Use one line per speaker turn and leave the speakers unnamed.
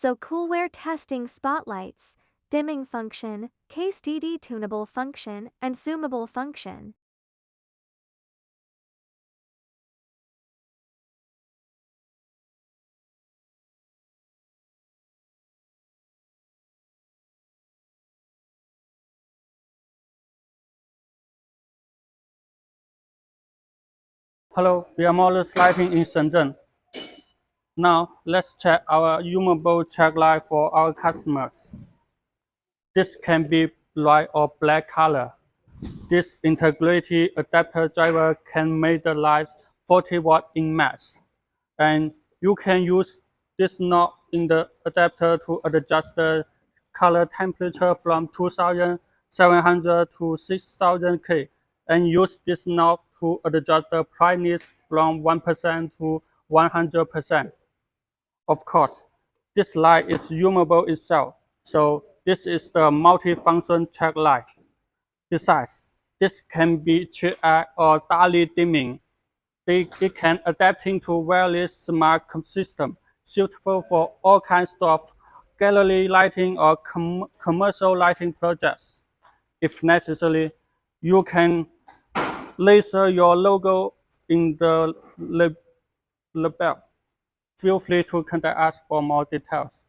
So coolware testing spotlights, dimming function, case DD tunable function, and zoomable function.
Hello, we are Models Lighting in Shenzhen. Now, let's check our zoomable check light for our customers. This can be white or black color. This integrated adapter driver can make the lights 40 watt in max. And you can use this knob in the adapter to adjust the color temperature from 2700 to 6000 K, and use this knob to adjust the brightness from 1% to 100%. Of course, this light is zoomable itself, so this is the multi-function check light. Besides, this can be Triac or DALI dimming. It can adapt into wireless smart system, suitable for all kinds of gallery lighting or commercial lighting projects. If necessary, you can laser your logo in the label. Feel free to contact us for more details.